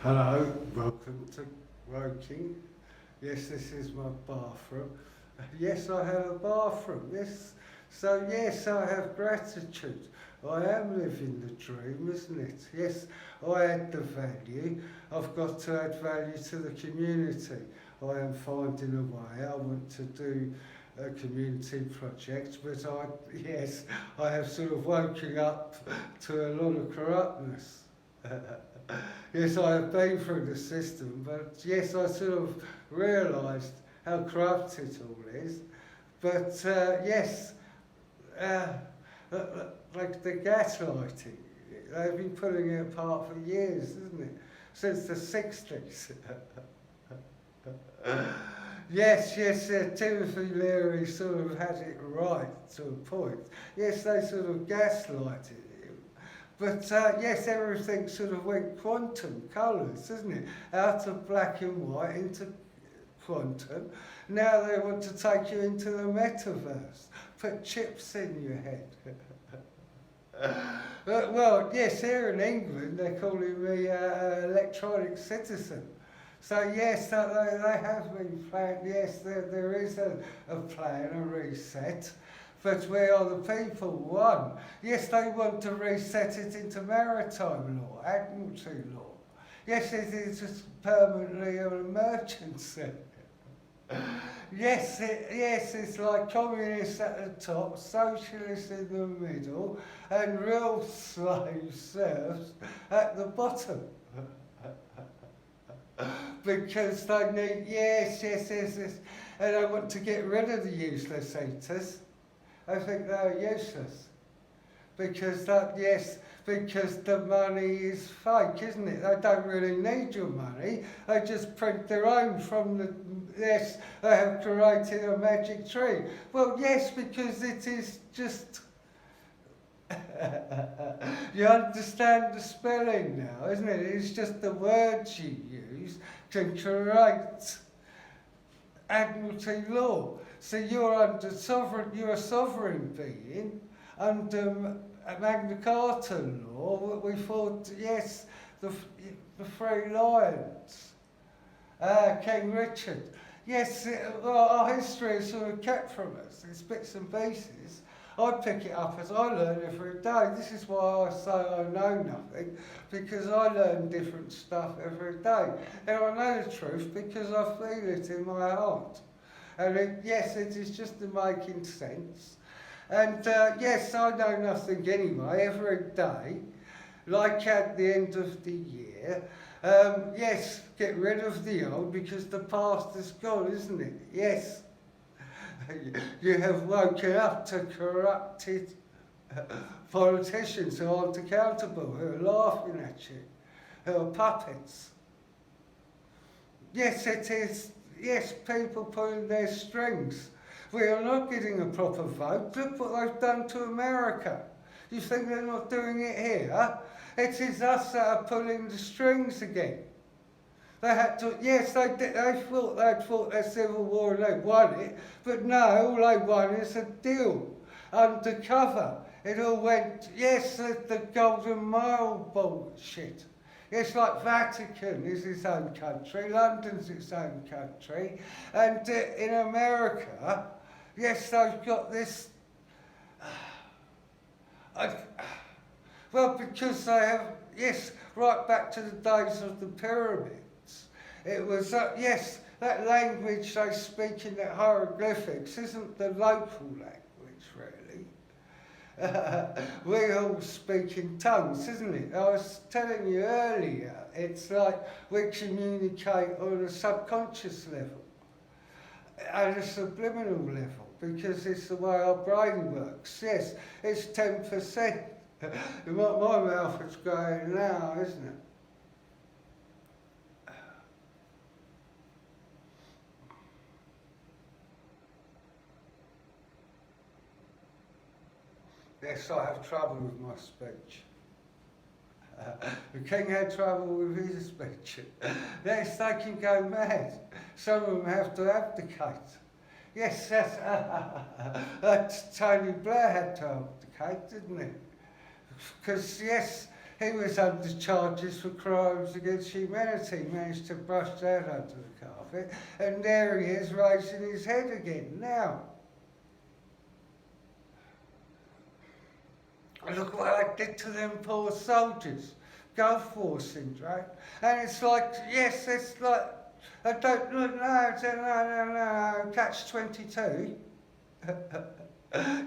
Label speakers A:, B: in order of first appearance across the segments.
A: Hello, welcome to Woking. Yes, this is my bathroom. Yes, I have a bathroom. Yes, so yes, I have gratitude. I am living the dream, isn't it? Yes, I add the value. I've got to add value to the community. I am finding a way. I want to do a community project, but yes, I have sort of woken up to a lot of corruptness. Yes, I have been through the system, but yes, I sort of realised how corrupt it all is. But yes, uh, like the gaslighting, they've been pulling it apart for years, isn't it? Since the 60s. Yes, Timothy Leary sort of had it right to a point. Yes, they sort of gaslighted him. But yes, everything sort of went quantum colours, isn't it? Out of black and white into quantum. Now they want to take you into the metaverse, put chips in your head. Well, yes, here in England they're calling me electronic citizen. So yes, they have been planned. Yes, there is a plan, a reset. But we are the people, one. Yes, they want to reset it into maritime law, admiralty law. Yes, it is just permanently an emergency. Yes, it's like communists at the top, socialists in the middle, and real slave serfs at the bottom. Because they need, yes, and they want to get rid of the useless eaters. I think they're useless. Because because the money is fake, isn't it? They don't really need your money. They just print their own from the, yes, they have created a magic tree. Well, yes, because it is just, you understand the spelling now, isn't it? It's just the words you use to create admiralty law. So you're a sovereign being under Magna Carta law. We thought, yes, the Free Lions, King Richard. Yes, our history is sort of kept from us. It's bits and pieces. I pick it up as I learn every day. This is why I say I know nothing, because I learn different stuff every day. And I know the truth because I feel it in my heart. And yes, it is just making sense. And yes, I know nothing anyway, every day, like at the end of the year. Yes, get rid of the old because the past is gone, isn't it? Yes. You have woken up to corrupted politicians who aren't accountable, who are laughing at you, who are puppets. Yes, it is. Yes, people pulling their strings. We are not getting a proper vote. Look what they've done to America. You think they're not doing it here? It is us that are pulling the strings again. They had to, yes, they did. They'd fought their civil war and they won it, but no, all they won is a deal, undercover. It all went, yes, the Golden Mile bullshit. It's like Vatican is its own country, London's its own country, and in America, yes, they've got this. Well, because they have, yes, right back to the days of the pyramids. It was, yes, that language they speak in the hieroglyphics isn't the local language, really. We all speak in tongues, isn't it? I was telling you earlier, it's like we communicate on a subconscious level, at a subliminal level, because it's the way our brain works. Yes, it's 10%. My mouth is going now, isn't it? Yes, I have trouble with my speech. The king had trouble with his speech. Yes, they can go mad. Some of them have to abdicate. Yes, that's Tony Blair had to abdicate, didn't he? Because, yes, He was under charges for crimes against humanity, managed to brush that under the carpet, and there he is raising his head again now. Look what I did to them poor soldiers. Gulf War syndrome. And it's like, yes, it's like, I don't know, catch 22.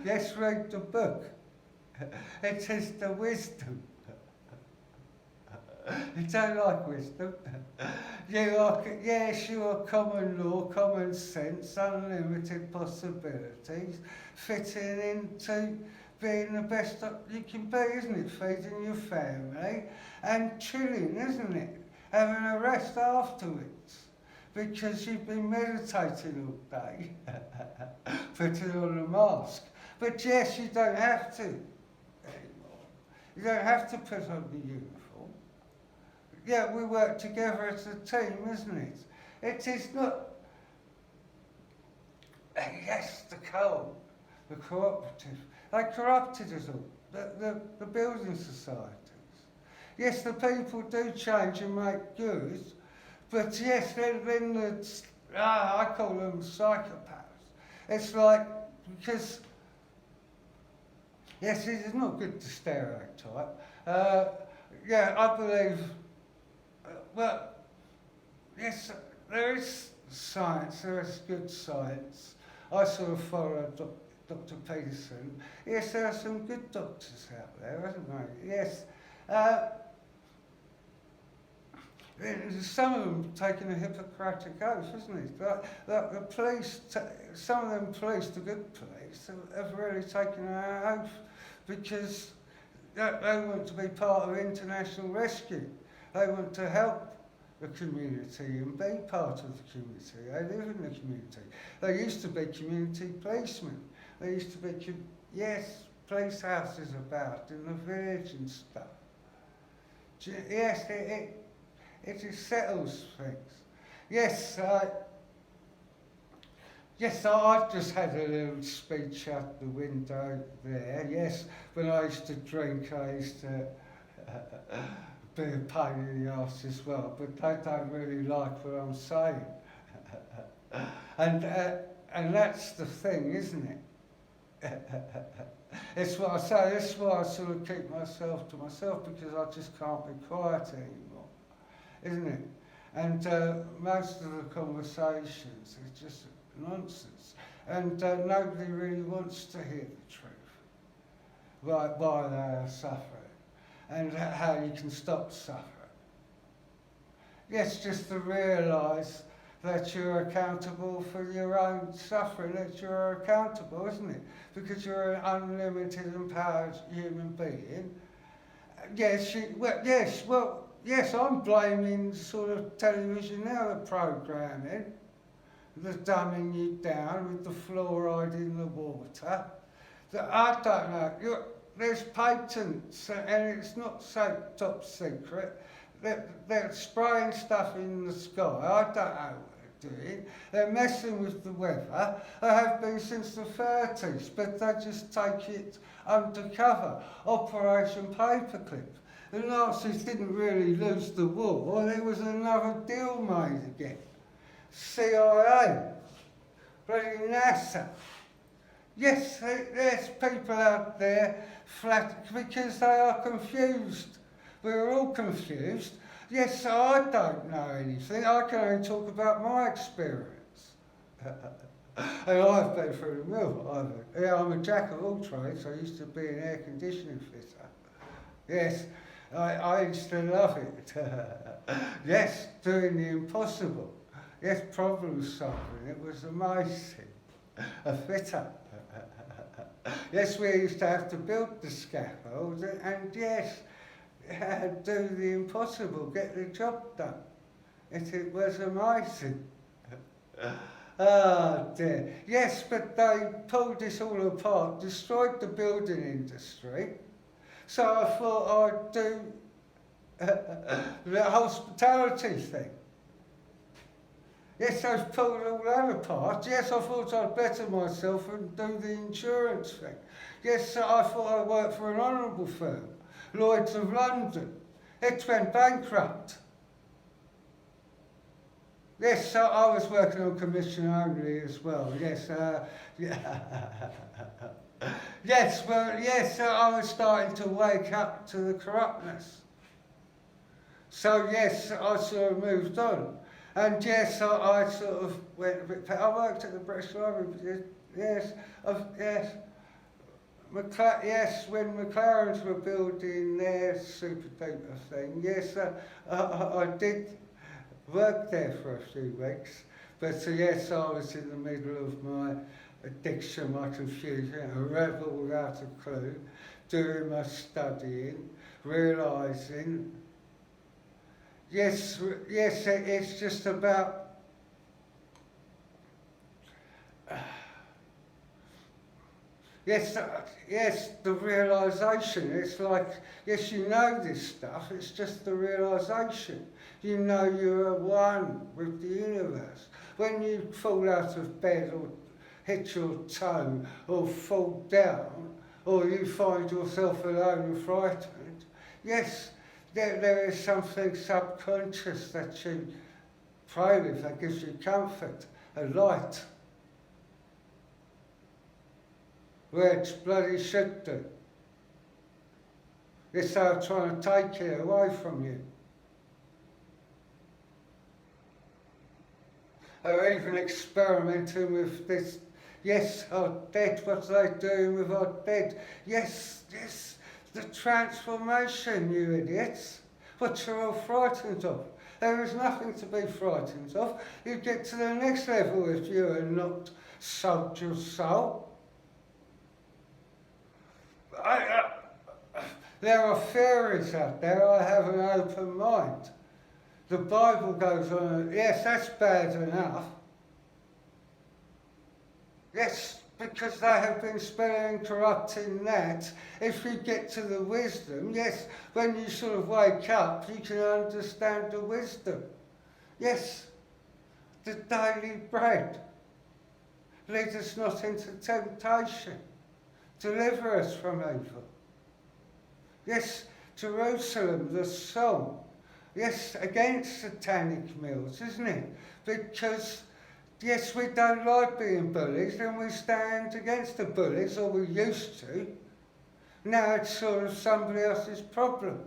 A: Yes, read the book. It is the wisdom. You don't like wisdom. Yes, you are common law, common sense, unlimited possibilities, fitting into being the best you can be, isn't it? Feeding your family and chilling, isn't it? Having a rest afterwards. Because you've been meditating all day, putting on a mask. But yes, you don't have to anymore. You don't have to put on the uniform. Yeah, we work together as a team, isn't it? It is not, yes, the co-op, the cooperative. They corrupted us all, the building societies. Yes, the people do change and make good, but yes, then I call them psychopaths. It's like, because, yes, it is not good to stereotype. Yeah, I believe, well, yes, there is science, there is good science. I sort of follow Dr. Peterson. Yes, there are some good doctors out there, isn't there? Yes. Some of them taking a Hippocratic oath, isn't it? Like the police, some of them police, the good police, have really taken an oath because they want to be part of international rescue. They want to help the community and be part of the community. They live in the community. They used to be community policemen. They used to be, yes, police houses about in the village and stuff. Yes, it settles things. Yes, I just had a little speech out the window there. Yes, when I used to drink, I used to be a pain in the arse as well, but they don't really like what I'm saying. And that's the thing, isn't it? It's what I say, that's why I sort of keep myself to myself, because I just can't be quiet anymore, isn't it? And most of the conversations are just nonsense, and nobody really wants to hear the truth, right, why they are suffering, and how you can stop suffering. Yes, just to realise that you're accountable for your own suffering, that you're accountable, isn't it? Because you're an unlimited, empowered human being. Yes, yes, I'm blaming sort of television now, the programming, the dumbing you down with the fluoride in the water. That I don't know, there's patents, and it's not so top secret. They're spraying stuff in the sky. I don't know what they're doing. They're messing with the weather. They have been since the 30s, but they just take it undercover. Operation Paperclip. The Nazis didn't really lose the war. There was another deal made again. CIA, bloody NASA. Yes, there's people out there flat because they are confused. We're all confused. Yes, I don't know anything. I can only talk about my experience. And I've been through the mill. I'm a jack of all trades. I used to be an air conditioning fitter. Yes, I used to love it. Yes, doing the impossible. Yes, problem solving. It was amazing. A fitter. Yes, we used to have to build the scaffold, and yes, do the impossible, get the job done. It was amazing. Oh dear. Yes, but they pulled this all apart, destroyed the building industry. So I thought I'd do the hospitality thing. Yes, I've pulled all that apart. Yes, I thought I'd better myself and do the insurance thing. Yes, I thought I'd work for an honourable firm. Lloyd's of London. It went bankrupt. Yes, so I was working on commission only as well. Yes, yes, well, yes, so I was starting to wake up to the corruptness. So yes, I sort of moved on. And yes, I sort of went a bit, I worked at the British Library, yes, yes. Yes, when McLaren's were building their super duper thing, yes, I did work there for a few weeks, but yes, I was in the middle of my addiction, my confusion, a rebel without a clue, doing my studying, realising, yes, it's just about yes, the realisation. It's like, yes, you know this stuff, it's just the realisation. You know you're one with the universe. When you fall out of bed or hit your toe or fall down or you find yourself alone and frightened, yes, there is something subconscious that you pray with that gives you comfort, a light. Where it's bloody should do. Yes, they're trying to take it away from you. They're even experimenting with this. Yes, our dead, what are they doing with our dead? Yes, the transformation, you idiots. What you're all frightened of. There is nothing to be frightened of. You get to the next level if you are not sold your soul. There are theories out there. I have an open mind. The Bible goes on, yes, that's bad enough. Yes, because they have been spelling and corrupting that. If you get to the wisdom, yes, when you sort of wake up, you can understand the wisdom. Yes, the daily bread. Lead us not into temptation. Deliver us from evil. Yes, Jerusalem, the song. Yes, against satanic meals, isn't it? Because, yes, we don't like being bullies and we stand against the bullies, or we used to. Now it's sort of somebody else's problem.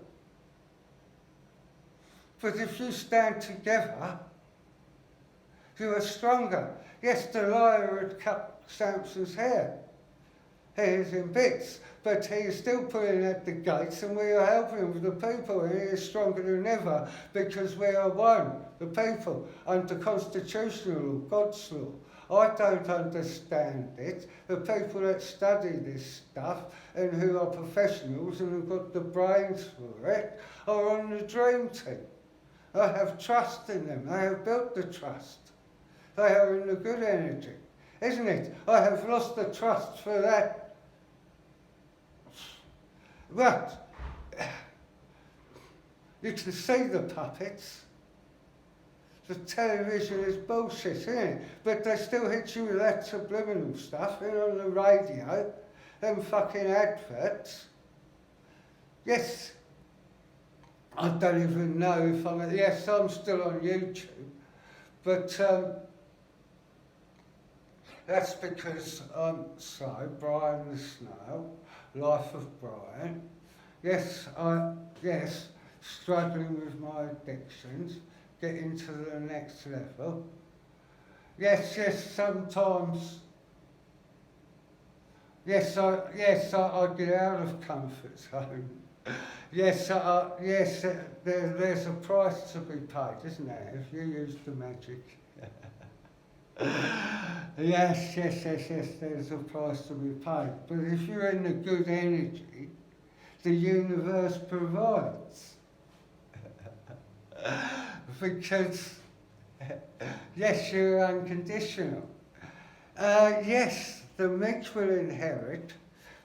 A: But if you stand together, you are stronger. Yes, Delilah had cut Samson's hair. He is in bits, but he is still pulling at the gates, and we are helping with the people, and he is stronger than ever because we are one, the people, under constitutional law, God's law. I don't understand it. The people that study this stuff and who are professionals and have got the brains for it are on the dream team. I have trust in them. They have built the trust. They are in the good energy, isn't it? I have lost the trust for that. But you can see the puppets. The television is bullshit, isn't it? But they still hit you with that subliminal stuff, and on the radio, them fucking adverts. Yes, I don't even know if I'm, yes, I'm still on YouTube, but that's because I'm Brian the Snail, Life of Brian. Yes, struggling with my addictions, getting to the next level. Yes, sometimes. Yes, I get out of comfort zone. Yes, there's a price to be paid, isn't there, if you use the magic? Yes, there's a price to be paid. But if you're in the good energy, the universe provides. Because, yes, you're unconditional. Yes, the meek will inherit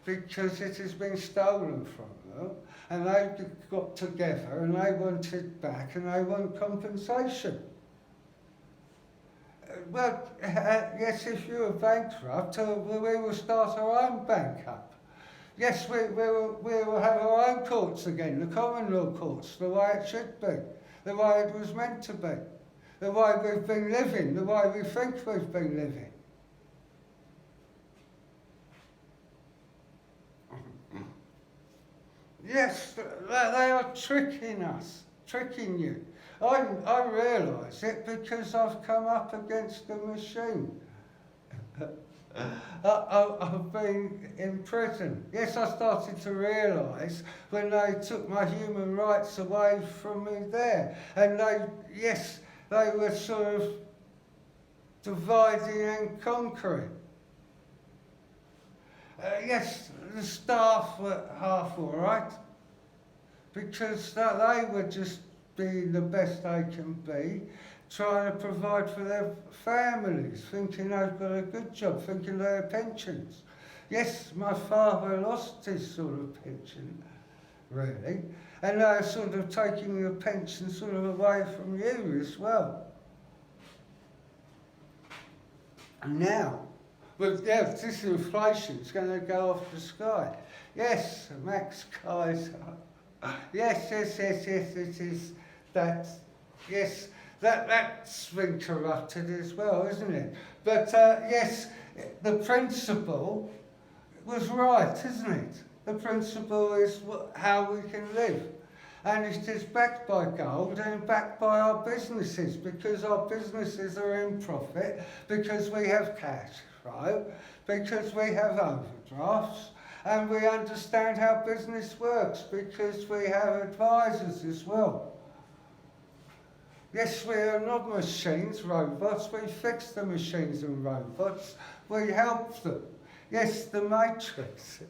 A: because it has been stolen from them, and they got together and they want it back and they want compensation. Well, yes, if you're bankrupt, we will start our own bank up. Yes, we will have our own courts again, the common law courts, the way it should be, the way it was meant to be, the way we've been living, the way we think we've been living. Yes, they are tricking us, tricking you. I realise it because I've come up against the machine. I've been in prison. Yes, I started to realise when they took my human rights away from me there. And they were sort of dividing and conquering. Yes, the staff were half all right, because they were just being the best they can be, trying to provide for their families, thinking they've got a good job, thinking they have pensions. Yes, my father lost his sort of pension, really, and they're sort of taking the pension sort of away from you as well. And now, but yes, this inflation's going to go off the sky. Yes, Max Kaiser. Yes, it is that. Yes, that's been corrupted as well, isn't it? But yes, the principle was right, isn't it? The principle is how we can live. And it is backed by gold and backed by our businesses, because our businesses are in profit, because we have cash flow, because we have overdrafts, and we understand how business works, because we have advisors as well. Yes, we are not machines, robots. We fix the machines and robots. We help them. Yes, the matrix.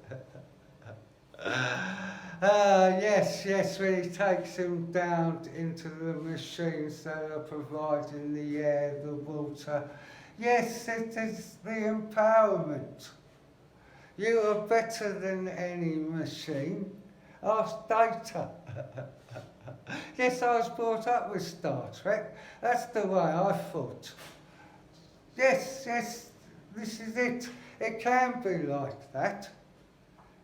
A: Yes, when he takes him down into the machines that are providing the air, the water. Yes, it is the empowerment. You are better than any machine. Ask Data. Yes, I was brought up with Star Trek. That's the way I thought. Yes, this is it. It can be like that.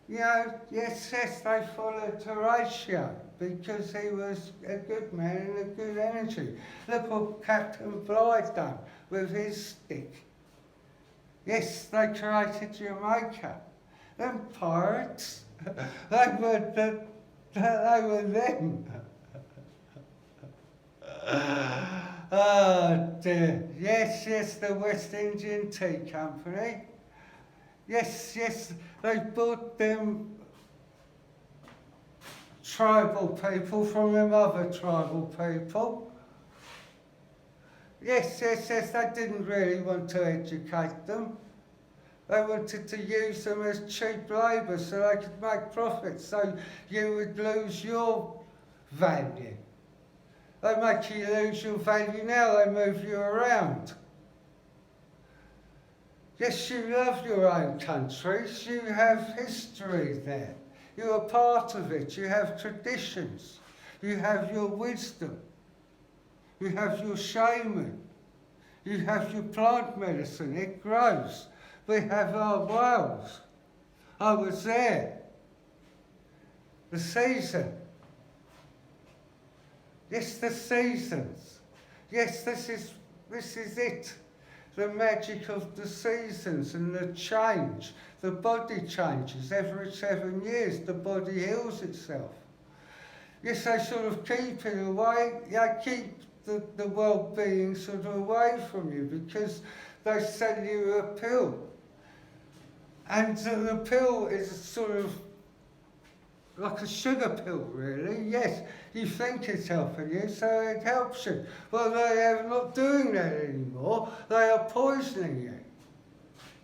A: You know, yes, they followed Horatio because he was a good man and a good energy. Look what Captain Bligh done with his stick. Yes, they created Jamaica. Them pirates, they were them. Oh dear. Yes, the West Indian Tea Company. Yes, they bought them tribal people from them other tribal people. Yes, they didn't really want to educate them. They wanted to use them as cheap labour so they could make profits, so you would lose your value. They make you lose your value now, they move you around. Yes, you love your own countries, you have history there. You are part of it, you have traditions, you have your wisdom, you have your shaman, you have your plant medicine, it grows. We have our Wales. I was there. The season. Yes, the seasons. Yes, this is it. The magic of the seasons and the change. The body changes every 7 years. The body heals itself. Yes, they sort of keep it away. They keep the well-being sort of away from you because they sell you a pill. And the pill is sort of like a sugar pill, really. Yes, you think it's helping you, so it helps you. Well, they are not doing that anymore. They are poisoning you,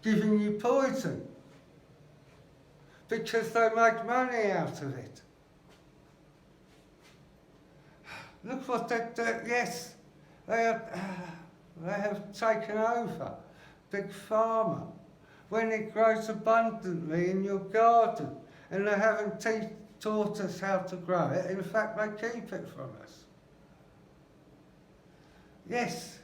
A: giving you poison, because they make money out of it. Look what they do. Yes, they have taken over Big Pharma. When it grows abundantly in your garden, and they haven't taught us how to grow it. In fact, they keep it from us. Yes,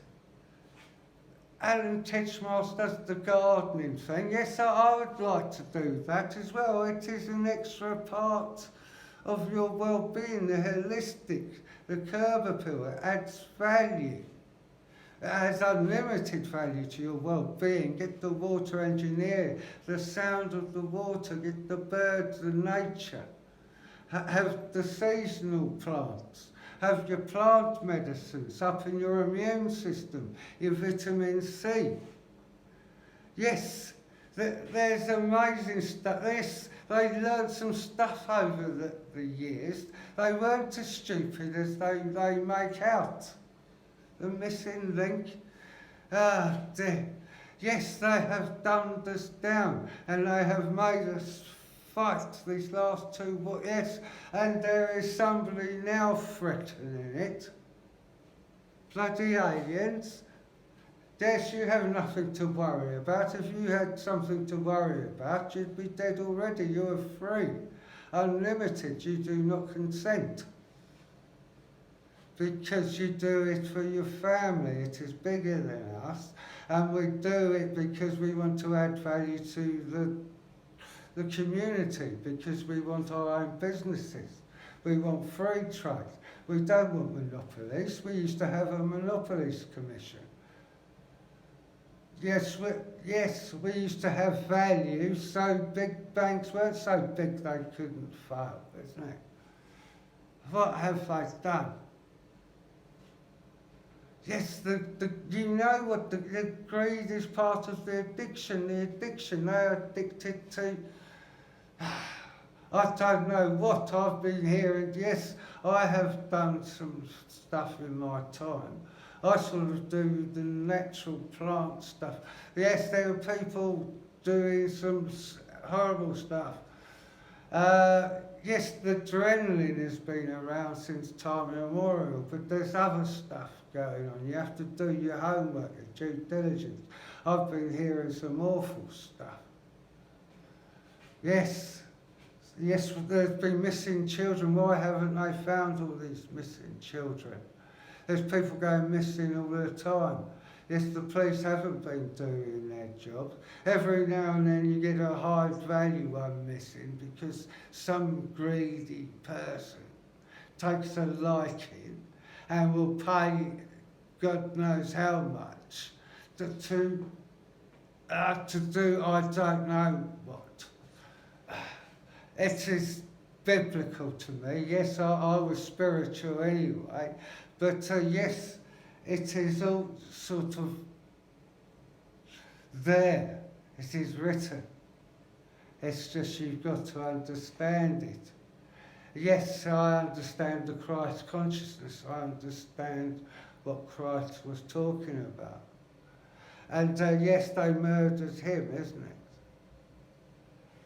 A: Alan Titchmarsh does the gardening thing. Yes, I would like to do that as well. It is an extra part of your well-being, the holistic, the curb appeal. It adds value. It has unlimited value to your well-being. Get the water engineer, the sound of the water, get the birds, the nature. Have the seasonal plants. Have your plant medicines up in your immune system, your vitamin C. Yes, there's amazing stuff. Yes, they learned some stuff over the years. They weren't as stupid as they make out. The missing link. Ah, dear. Yes, they have dumbed us down and they have made us fight these last 2 wars. Yes, and there is somebody now threatening it. Bloody aliens. Yes, you have nothing to worry about. If you had something to worry about, you'd be dead already. You are free, unlimited. You do not consent. Because you do it for your family. It is bigger than us. And we do it because we want to add value to the community, because we want our own businesses. We want free trade. We don't want monopolies. We used to have a monopolies commission. Yes, we used to have value, so big banks weren't so big they couldn't fail, isn't it? What have they done? Yes, you know what the greed is part of the addiction. The addiction, they're addicted to, I don't know what I've been hearing. Yes, I have done some stuff in my time. I sort of do the natural plant stuff. Yes, there are people doing some horrible stuff. Yes, the adrenaline has been around since time immemorial, but there's other stuff going on. You have to do your homework, your due diligence. I've been hearing some awful stuff. Yes, there's been missing children. Why haven't they found all these missing children? There's people going missing all the time. Yes, the police haven't been doing their job. Every now and then you get a high value one missing because some greedy person takes a liking and will pay God knows how much to do I don't know what. It is biblical to me. Yes, I was spiritual anyway, but yes, it is all sort of there. It is written. It's just you've got to understand it. Yes, I understand the Christ consciousness. I understand what Christ was talking about. And yes, they murdered him, isn't it?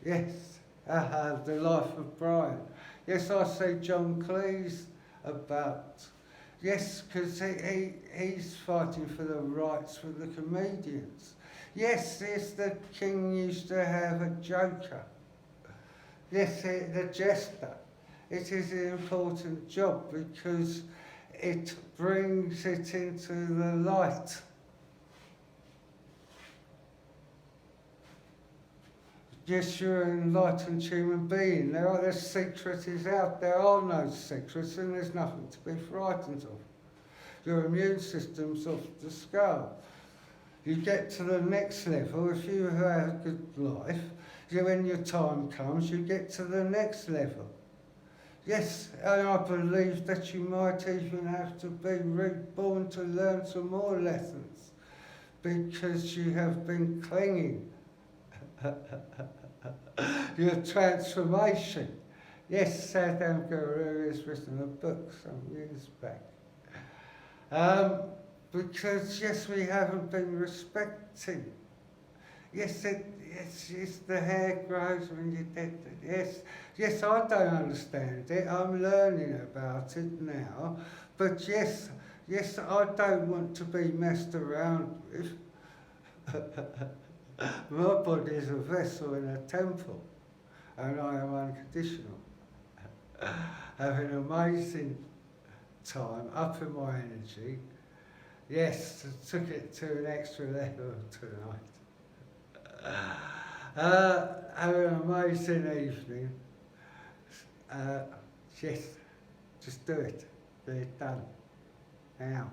A: Yes, the life of Brian. Yes, I see John Cleese about. Yes, because he's fighting for the rights for the comedians. Yes, the king used to have a joker. Yes, the jester. It is an important job because it brings it into the light. Yes, you're an enlightened human being. The secret is out. There are no secrets and there's nothing to be frightened of. Your immune system's off the scale. You get to the next level. If you have a good life, when your time comes, you get to the next level. Yes, and I believe that you might even have to be reborn to learn some more lessons because you have been clinging. Your transformation. Yes, Sadam Guru has written a book some years back. Because, yes, we haven't been respecting. Yes, it's the hair grows when you're dead. Yes, I don't understand it. I'm learning about it now. But yes, I don't want to be messed around with. My body is a vessel in a temple, and I am unconditional. Having an amazing time, up in my energy. Yes, I took it to an extra level tonight. Have an amazing evening. Yes, just do it. Get it done. Now.